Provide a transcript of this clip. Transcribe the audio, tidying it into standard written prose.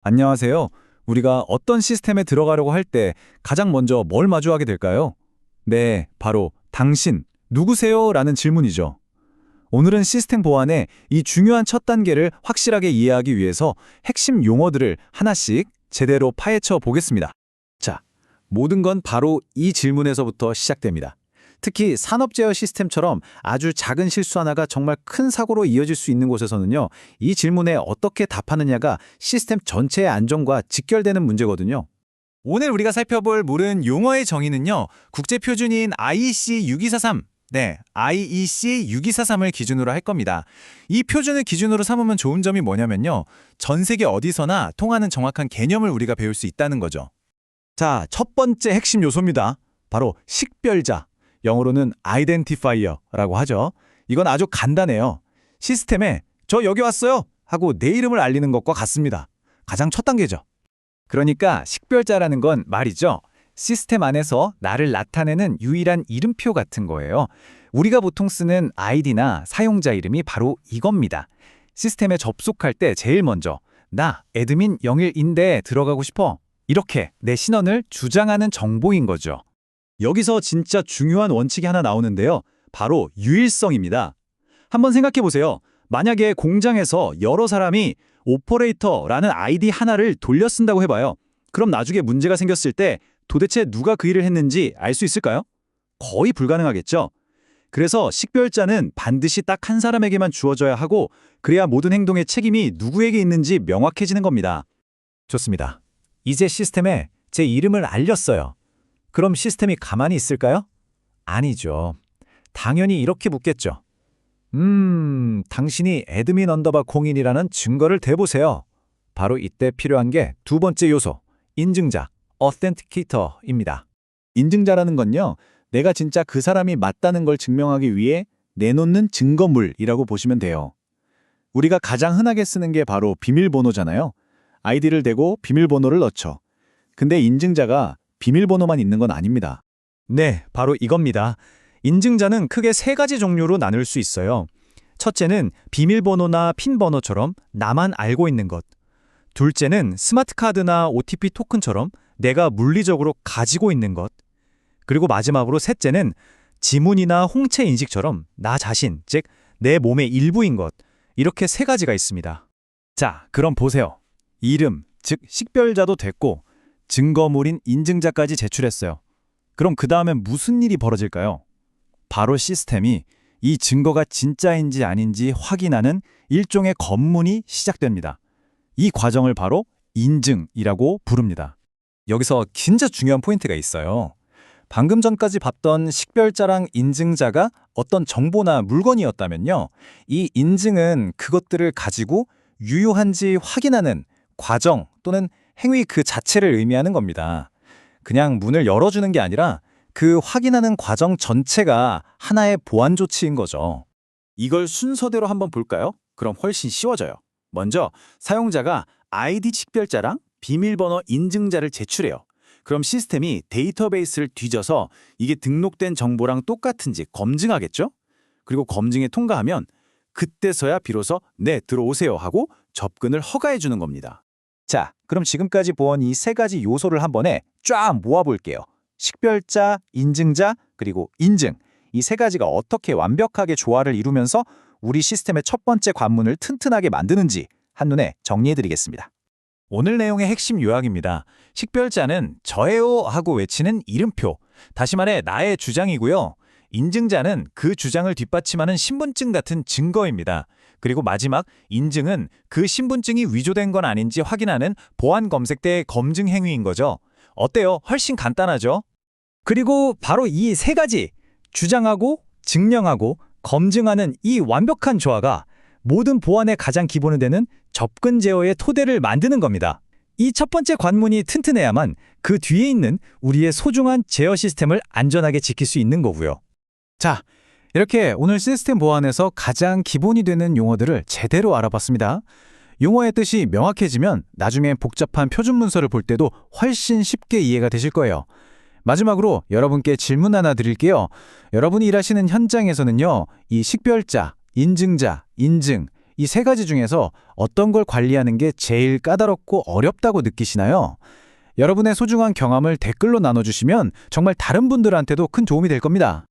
안녕하세요. 우리가 어떤 시스템에 들어가려고 할 때 가장 먼저 뭘 마주하게 될까요? 네, 바로 당신, 누구세요? 라는 질문이죠. 오늘은 시스템 보안의 이 중요한 첫 단계를 확실하게 이해하기 위해서 핵심 용어들을 하나씩 제대로 파헤쳐 보겠습니다. 자, 모든 건 바로 이 질문에서부터 시작됩니다. 특히 산업 제어 시스템처럼 아주 작은 실수 하나가 정말 큰 사고로 이어질 수 있는 곳에서는요, 이 질문에 어떻게 답하느냐가 시스템 전체의 안정과 직결되는 문제거든요. 오늘 우리가 살펴볼 물은 용어의 정의는요, 국제표준인 IEC 6243, IEC 6243을 기준으로 할 겁니다. 이 표준을 기준으로 삼으면 좋은 점이 뭐냐면요, 전 세계 어디서나 통하는 정확한 개념을 우리가 배울 수 있다는 거죠. 자, 첫 번째 핵심 요소입니다. 바로 식별자. 영어로는 아이덴티파이어라고 하죠. 이건 아주 간단해요. 시스템에 저 여기 왔어요 하고 내 이름을 알리는 것과 같습니다. 가장 첫 단계죠. 그러니까 식별자라는 건 말이죠. 시스템 안에서 나를 나타내는 유일한 이름표 같은 거예요. 우리가 보통 쓰는 아이디나 사용자 이름이 바로 이겁니다. 시스템에 접속할 때 제일 먼저 나 애드민 01인데 들어가고 싶어. 이렇게 내 신원을 주장하는 정보인 거죠. 여기서 진짜 중요한 원칙이 하나 나오는데요. 바로 유일성입니다. 한번 생각해 보세요. 만약에 공장에서 여러 사람이 오퍼레이터라는 아이디 하나를 돌려 쓴다고 해봐요. 그럼 나중에 문제가 생겼을 때 도대체 누가 그 일을 했는지 알 수 있을까요? 거의 불가능하겠죠. 그래서 식별자는 반드시 딱 한 사람에게만 주어져야 하고, 그래야 모든 행동의 책임이 누구에게 있는지 명확해지는 겁니다. 좋습니다. 이제 시스템에 제 이름을 알렸어요. 그럼 시스템이 가만히 있을까요? 아니죠. 당연히 이렇게 묻겠죠. 당신이 애드민 언더바 01이라는 증거를 대보세요. 바로 이때 필요한 게 두 번째 요소, 인증자, authenticator입니다. 인증자라는 건요, 내가 진짜 그 사람이 맞다는 걸 증명하기 위해 내놓는 증거물이라고 보시면 돼요. 우리가 가장 흔하게 쓰는 게 바로 비밀번호잖아요. 아이디를 대고 비밀번호를 넣죠. 근데 인증자가 비밀번호만 있는 건 아닙니다. 네, 바로 이겁니다. 인증자는 크게 세 가지 종류로 나눌 수 있어요. 첫째는 비밀번호나 핀번호처럼 나만 알고 있는 것. 둘째는 스마트카드나 OTP 토큰처럼 내가 물리적으로 가지고 있는 것. 그리고 마지막으로 셋째는 지문이나 홍채 인식처럼 나 자신, 즉 내 몸의 일부인 것. 이렇게 세 가지가 있습니다. 자, 그럼 보세요. 이름, 즉 식별자도 됐고 증거물인 인증자까지 제출했어요. 그럼 그 다음엔 무슨 일이 벌어질까요? 바로 시스템이 이 증거가 진짜인지 아닌지 확인하는 일종의 검문이 시작됩니다. 이 과정을 바로 인증이라고 부릅니다. 여기서 진짜 중요한 포인트가 있어요. 방금 전까지 봤던 식별자랑 인증자가 어떤 정보나 물건이었다면요, 이 인증은 그것들을 가지고 유효한지 확인하는 과정 또는 행위 그 자체를 의미하는 겁니다. 그냥 문을 열어주는 게 아니라 그 확인하는 과정 전체가 하나의 보안 조치인 거죠. 이걸 순서대로 한번 볼까요? 그럼 훨씬 쉬워져요. 먼저 사용자가 아이디 식별자랑 비밀번호 인증자를 제출해요. 그럼 시스템이 데이터베이스를 뒤져서 이게 등록된 정보랑 똑같은지 검증하겠죠? 그리고 검증에 통과하면 그때서야 비로소 네, 들어오세요 하고 접근을 허가해 주는 겁니다. 자, 그럼 지금까지 본 이 세 가지 요소를 한 번에 쫙 모아볼게요. 식별자, 인증자, 그리고 인증. 이 세 가지가 어떻게 완벽하게 조화를 이루면서 우리 시스템의 첫 번째 관문을 튼튼하게 만드는지 한눈에 정리해드리겠습니다. 오늘 내용의 핵심 요약입니다. 식별자는 저예요 하고 외치는 이름표, 다시 말해 나의 주장이고요. 인증자는 그 주장을 뒷받침하는 신분증 같은 증거입니다. 그리고 마지막 인증은 그 신분증이 위조된 건 아닌지 확인하는 보안 검색대의 검증 행위인 거죠. 어때요? 훨씬 간단하죠? 그리고 바로 이 세 가지, 주장하고 증명하고 검증하는 이 완벽한 조화가 모든 보안의 가장 기본이 되는 접근 제어의 토대를 만드는 겁니다. 이 첫 번째 관문이 튼튼해야만 그 뒤에 있는 우리의 소중한 제어 시스템을 안전하게 지킬 수 있는 거고요. 자, 이렇게 오늘 시스템 보안에서 가장 기본이 되는 용어들을 제대로 알아봤습니다. 용어의 뜻이 명확해지면 나중에 복잡한 표준 문서를 볼 때도 훨씬 쉽게 이해가 되실 거예요. 마지막으로 여러분께 질문 하나 드릴게요. 여러분이 일하시는 현장에서는요, 이 식별자, 인증자, 인증, 이 세 가지 중에서 어떤 걸 관리하는 게 제일 까다롭고 어렵다고 느끼시나요? 여러분의 소중한 경험을 댓글로 나눠주시면 정말 다른 분들한테도 큰 도움이 될 겁니다.